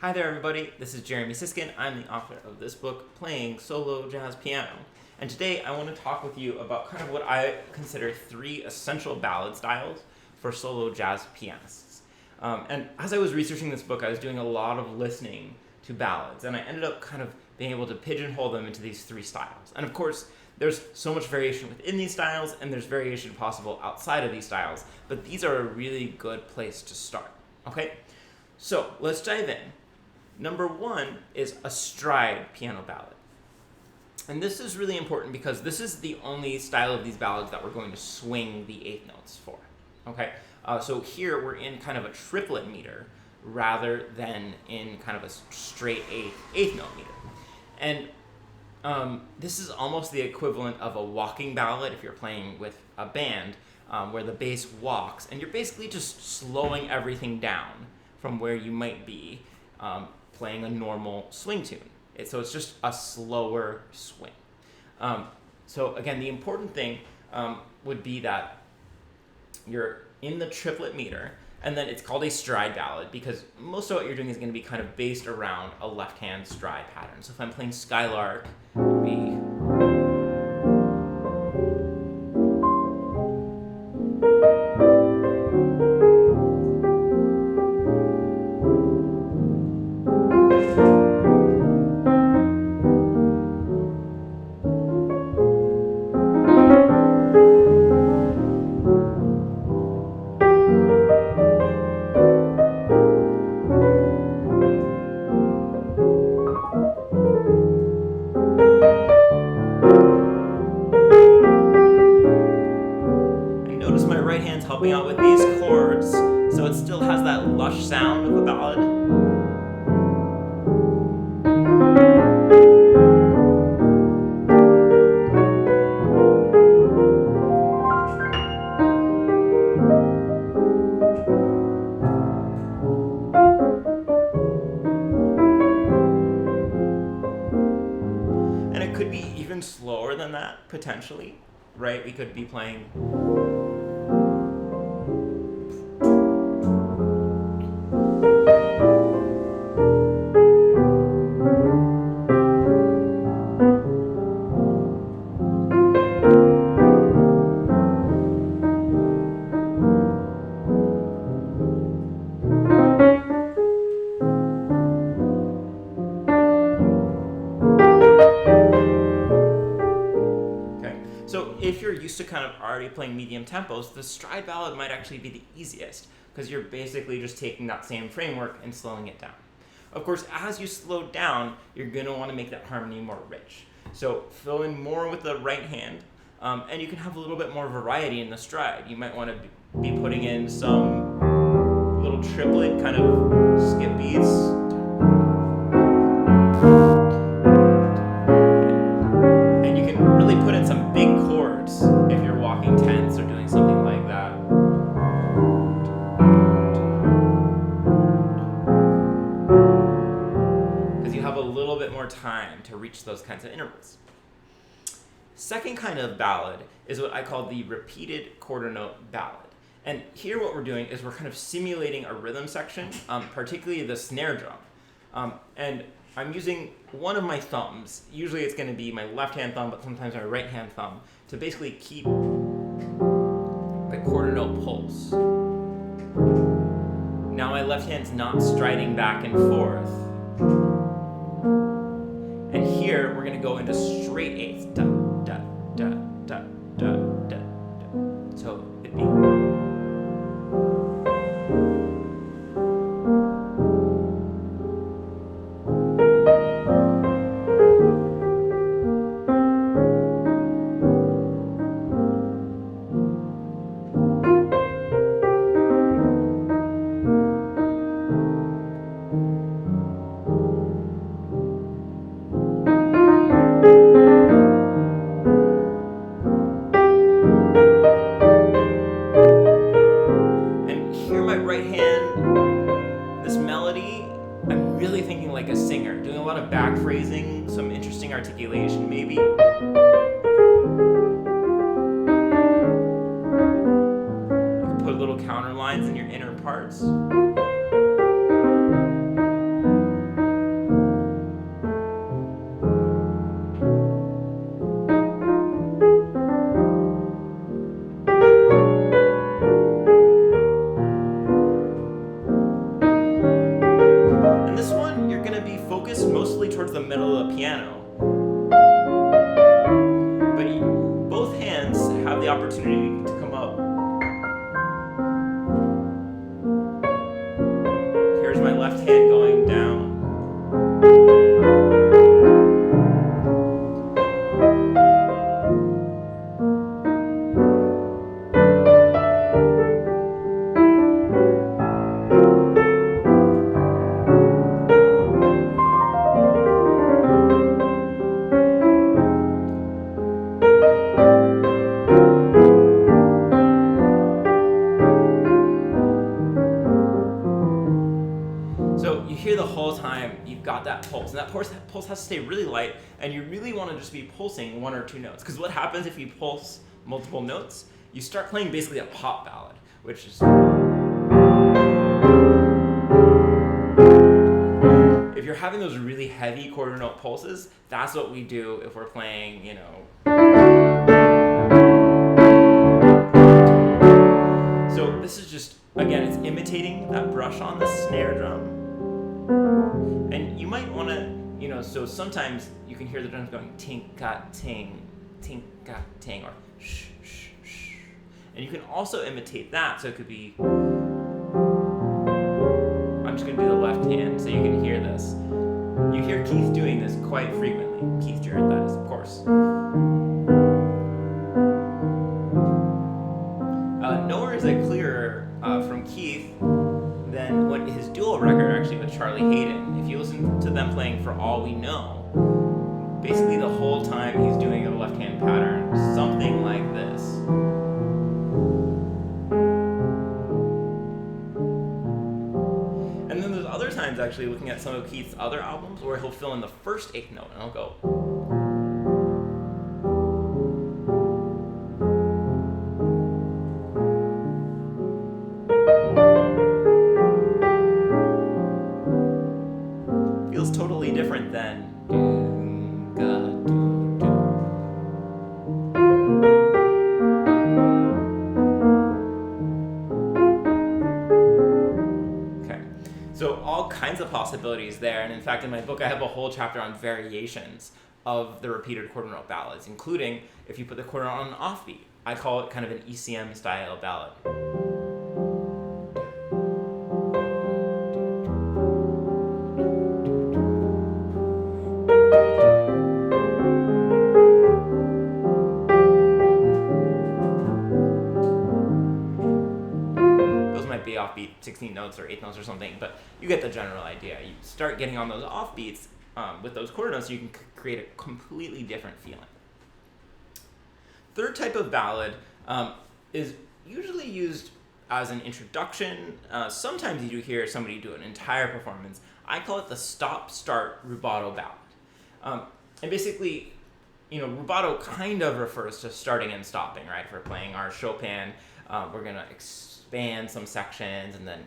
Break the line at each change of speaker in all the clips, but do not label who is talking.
Hi there everybody, this is Jeremy Siskind. I'm the author of this book, Playing Solo Jazz Piano. And today I want to talk with you about kind of what I consider three essential ballad styles for solo jazz pianists. And as I was researching this book, I was doing a lot of listening to ballads, and I ended up kind of being able to pigeonhole them into these three styles. And of course, there's so much variation within these styles, and there's variation possible outside of these styles, but these are a really good place to start, okay? So let's dive in. Number one is a stride piano ballad. And this is really important because this is the only style of these ballads that we're going to swing the eighth notes for, okay? So here we're in kind of a triplet meter rather than in kind of a straight eighth note meter. And this is almost the equivalent of a walking ballad if you're playing with a band where the bass walks and you're basically just slowing everything down from where you might be playing a normal swing tune. So it's just a slower swing. So again, the important thing would be that you're in the triplet meter, and then it's called a stride ballad because most of what you're doing is going to be kind of based around a left-hand stride pattern. So if I'm playing Skylark, it would be... helping out with these chords, so it still has that lush sound of a ballad. And it could be even slower than that, potentially, right? We could be playing... So if you're used to kind of already playing medium tempos, the stride ballad might actually be the easiest because you're basically just taking that same framework and slowing it down. Of course, as you slow down, you're going to want to make that harmony more rich. So fill in more with the right hand, and you can have a little bit more variety in the stride. You might want to be putting in some little triplet kind of skip beats. Put in some big chords if you're walking tenths or doing something like that. Because you have a little bit more time to reach those kinds of intervals. Second kind of ballad is what I call the repeated quarter note ballad. And here what we're doing is we're kind of simulating a rhythm section, particularly the snare drum. And I'm using one of my thumbs, usually it's going to be my left-hand thumb, but sometimes my right-hand thumb, to basically keep the quarter note pulse. Now my left hand's not striding back and forth. And here we're going to go into straight eighths. Da, da, da, da, da, da, da. So it'd be... like a singer, doing a lot of back phrasing, some interesting articulation maybe. You can put little counter lines in your inner parts. towards the middle of the piano. But both hands have the opportunity to come up. Here's my left hand going down. So you hear the whole time you've got that pulse, and that pulse has to stay really light, and you really want to just be pulsing one or two notes. Because what happens if you pulse multiple notes? You start playing basically a pop ballad, which is... If you're having those really heavy quarter note pulses, that's what we do if we're playing, you know... So this is just, again, it's imitating that brush on the snare drum. And you might want to, you know, so sometimes you can hear the drums going tink-ka-ting, tink-ka-ting, or shh, shh, shh. And you can also imitate that, so it could be... I'm just going to do the left hand so you can hear this. You hear Keith doing this quite frequently. Keith Jarrett, that is, of course. Nowhere is it clearer from Keith than what his dual record actually with Charlie Hayden. If you listen to them playing For All We Know, basically the whole time he's doing a left-hand pattern, something like this. And then there's other times actually looking at some of Keith's other albums where he'll fill in the first eighth note and he'll go... totally different than Okay, so all kinds of possibilities there, and in fact in my book I have a whole chapter on variations of the repeated quarter note ballads, including if you put the quarter note on an offbeat. I call it kind of an ECM style ballad. Be offbeat 16 notes or 8 notes or something, but you get the general idea. You start getting on those offbeats with those quarter notes, you can create a completely different feeling. Third type of ballad is usually used as an introduction. Sometimes you do hear somebody do an entire performance. I call it the stop-start rubato ballad. And basically, you know, rubato kind of refers to starting and stopping, right? If we're playing our Chopin, we're going to expand some sections and then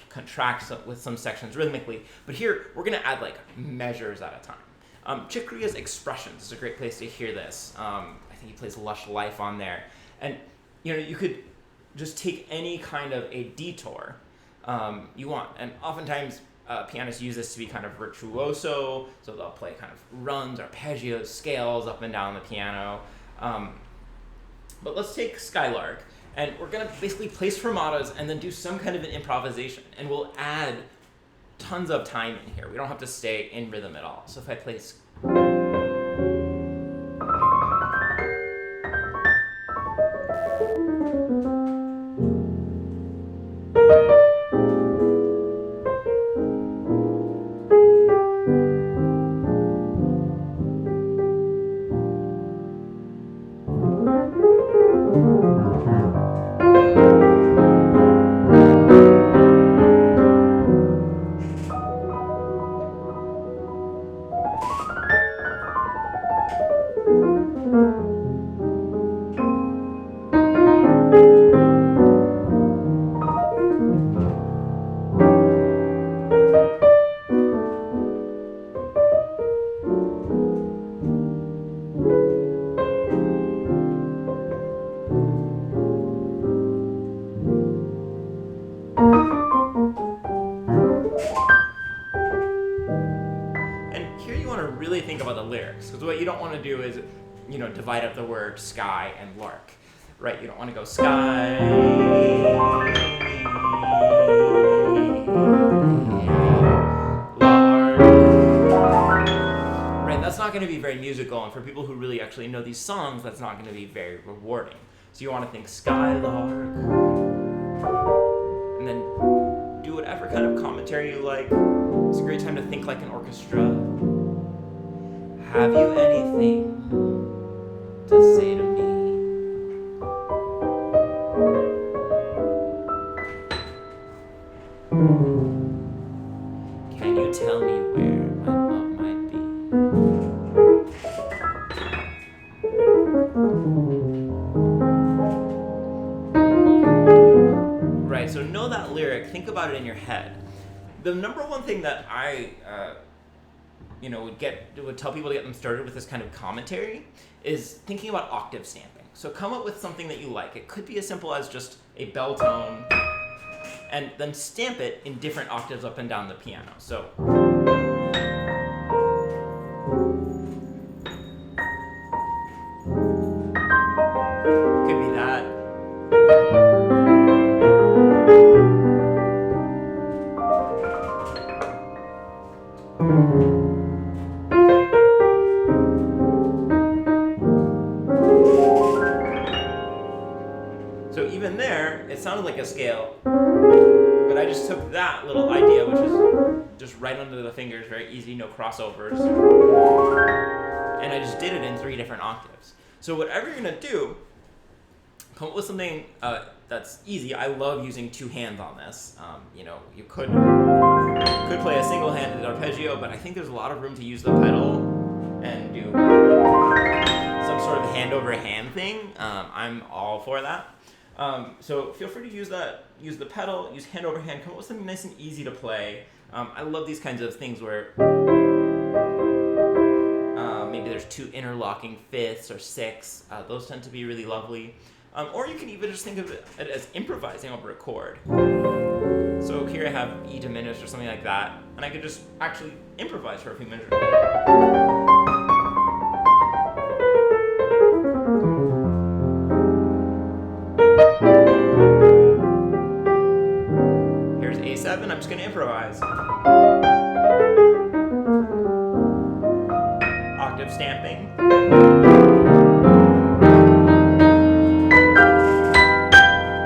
contract with some sections rhythmically. But here, we're going to add like measures at a time. Chick Corea's Expressions is a great place to hear this. I think he plays Lush Life on there. And, you know, you could just take any kind of a detour you want. And oftentimes, pianists use this to be kind of virtuoso, so they'll play kind of runs, arpeggios, scales up and down the piano. But let's take Skylark. And we're going to basically place fermatas and then do some kind of an improvisation. And we'll add tons of time in here. We don't have to stay in rhythm at all. So if I place... really think about the lyrics, because what you don't want to do is, divide up the word sky and lark, right? You don't want to go sky, lark, right? That's not going to be very musical, and for people who really actually know these songs, that's not going to be very rewarding. So you want to think sky, lark, and then do whatever kind of commentary you like. It's a great time to think like an orchestra. Have you anything to say to me? Can you tell me where my love might be? Right, so know that lyric, think about it in your head. The number one thing that I would tell people to get them started with this kind of commentary is thinking about octave stamping. So come up with something that you like. It could be as simple as just a bell tone, and then stamp it in different octaves up and down the piano. So it could be that. So even there, it sounded like a scale, but I just took that little idea, which is just right under the fingers, very easy, no crossovers, and I just did it in 3 different octaves. So whatever you're gonna do, come up with something that's easy. I love using 2 hands on this. You could play a single-handed arpeggio, but I think there's a lot of room to use the pedal and do some sort of hand-over-hand thing. I'm all for that. So feel free to use that. Use the pedal, use hand over hand, come up with something nice and easy to play. I love these kinds of things where maybe there's 2 interlocking fifths or 6. Those tend to be really lovely. Or you can even just think of it as improvising over a chord. So here I have E diminished or something like that, and I could just actually improvise for a few minutes. Here's A7, I'm just going to improvise. Octave stamping.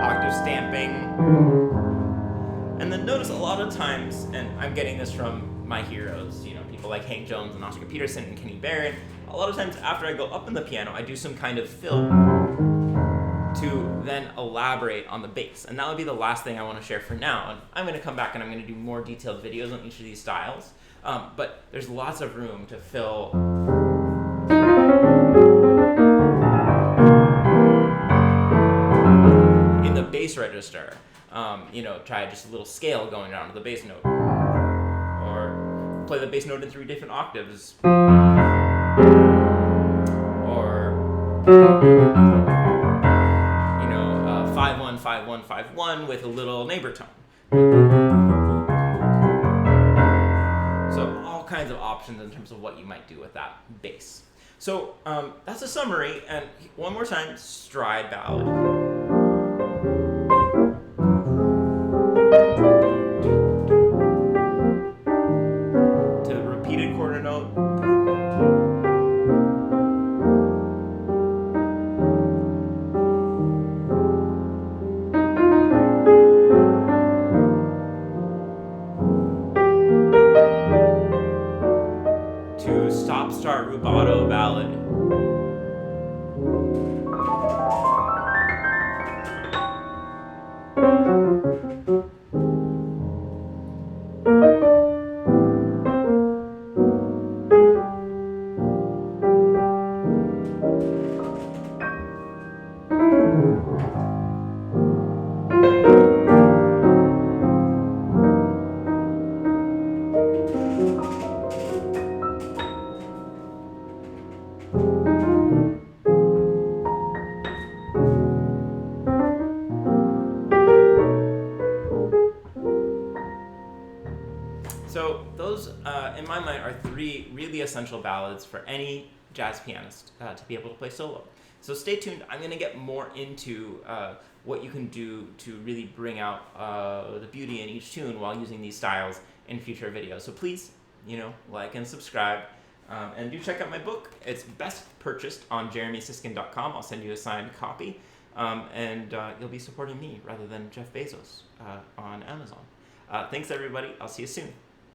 Octave stamping. And then notice a lot of times, and I'm getting this from my heroes, people like Hank Jones and Oscar Peterson and Kenny Barrett, a lot of times after I go up in the piano, I do some kind of fill to then elaborate on the bass. And that would be the last thing I want to share for now. And I'm going to come back and I'm going to do more detailed videos on each of these styles. But there's lots of room to fill in the bass register. Try just a little scale going down to the bass note. Or play the bass note in 3 different octaves. Or 5-1, 5-1, 5-1 with a little neighbor tone. So all kinds of options in terms of what you might do with that bass. So that's a summary, and one more time, stride ballad. To repeated quarter note. Start rubato ballad. So those, in my mind, are three really essential ballads for any jazz pianist to be able to play solo. So stay tuned. I'm going to get more into what you can do to really bring out the beauty in each tune while using these styles in future videos. So please, like and subscribe. And do check out my book. It's best purchased on jeremysiskind.com. I'll send you a signed copy. And you'll be supporting me rather than Jeff Bezos on Amazon. Thanks, everybody. I'll see you soon.